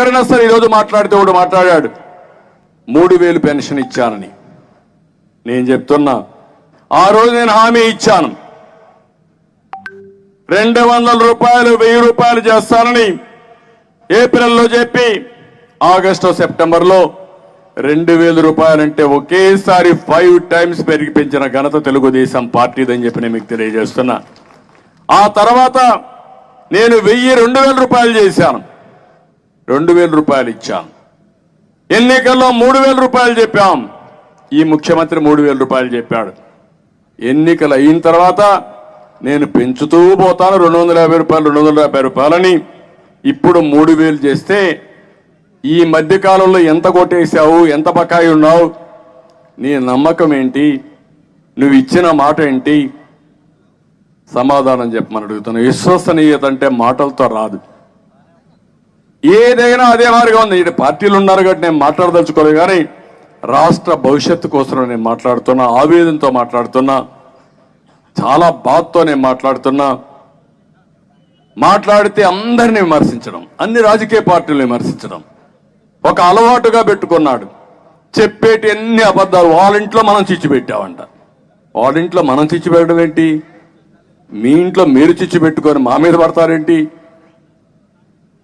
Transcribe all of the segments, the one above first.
ఎవరైనా సరే ఈరోజు మాట్లాడితే కూడా మాట్లాడాడు 3000 పెన్షన్ ఇచ్చానని. నేను చెప్తున్నా, ఆ రోజు నేను హామీ ఇచ్చాను 200 రూపాయలు 1000 రూపాయలు చేస్తానని ఏప్రిల్లో చెప్పి ఆగస్టు సెప్టెంబర్లో 2000 రూపాయలంటే ఒకేసారి 5 టైమ్స్ పెంచిన ఘనత తెలుగుదేశం పార్టీదని చెప్పి నేను మీకు తెలియజేస్తున్నా. ఆ తర్వాత నేను 2000 రూపాయలు చేశాను, 2000 రూపాయలు ఇచ్చాను. ఎన్నికల్లో 3000 రూపాయలు చెప్పాం, ఈ ముఖ్యమంత్రి 3000 రూపాయలు చెప్పాడు. ఎన్నికలు అయిన తర్వాత నేను పెంచుతూ పోతాను 250 రూపాయలు 250 రూపాయలని. ఇప్పుడు 3000 చేస్తే ఈ మధ్య కాలంలో ఎంత కొట్టేశావు, ఎంత బకాయి ఉన్నావు, నీ నమ్మకం ఏంటి, నువ్వు ఇచ్చిన మాట ఏంటి, సమాధానం చెప్పమని అడుగుతున్నా. విశ్వసనీయత అంటే మాటలతో రాదు, ఏదైనా అదే మాదిరిగా ఉంది. ఇటు పార్టీలు ఉన్నారు కాబట్టి నేను మాట్లాడదలుచుకోలేదు, కానీ రాష్ట్ర భవిష్యత్తు కోసం నేను మాట్లాడుతున్నా, ఆవేదనతో మాట్లాడుతున్నా, చాలా బాధతో నేను మాట్లాడుతున్నా. మాట్లాడితే అందరినీ విమర్శించడం, అన్ని రాజకీయ పార్టీలు విమర్శించడం ఒక అలవాటుగా పెట్టుకున్నాడు. చెప్పేటి అన్ని అబద్ధాలు. వాళ్ళ ఇంట్లో మనం చిచ్చు పెట్టామంట. వాళ్ళ ఇంట్లో మనం చిచ్చు పెట్టడం ఏంటి? మీ ఇంట్లో మీరు చిచ్చు పెట్టుకొని మా మీద పడతారేంటి?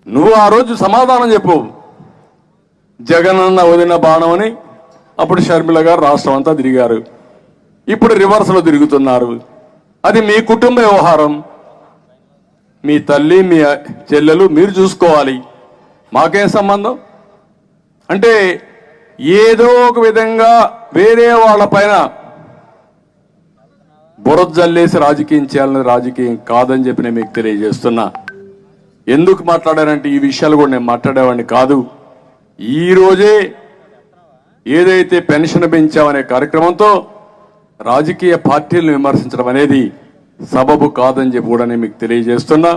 నువ్వు ఆ రోజు సమాధానం చెప్పు. జగనన్న వదిన బాణం అని అప్పుడు షర్మిల గారు రాష్ట్రం అంతా తిరిగారు, ఇప్పుడు రివర్స్ లో తిరుగుతున్నారు. అది మీ కుటుంబ వ్యవహారం, మీ తల్లి మీ చెల్లెలు మీరు చూసుకోవాలి, మాకేం సంబంధం? అంటే ఏదో ఒక విధంగా వేరే వాళ్ళ పైన బురద జల్లేసి రాజకీయం చేయాలని రాజకీయం కాదని చెప్పి నేను మీకు తెలియజేస్తున్నా. ఎందుకు మాట్లాడానంటే ఈ విషయాలు కూడా నేను మాట్లాడేవాడిని కాదు. ఈ రోజే ఏదైతే పెన్షన్ పెంచామనే కార్యక్రమంతో రాజకీయ పార్టీలను విమర్శించడం అనేది సబబు కాదని చెప్పి కూడా నేను మీకు తెలియజేస్తున్నా.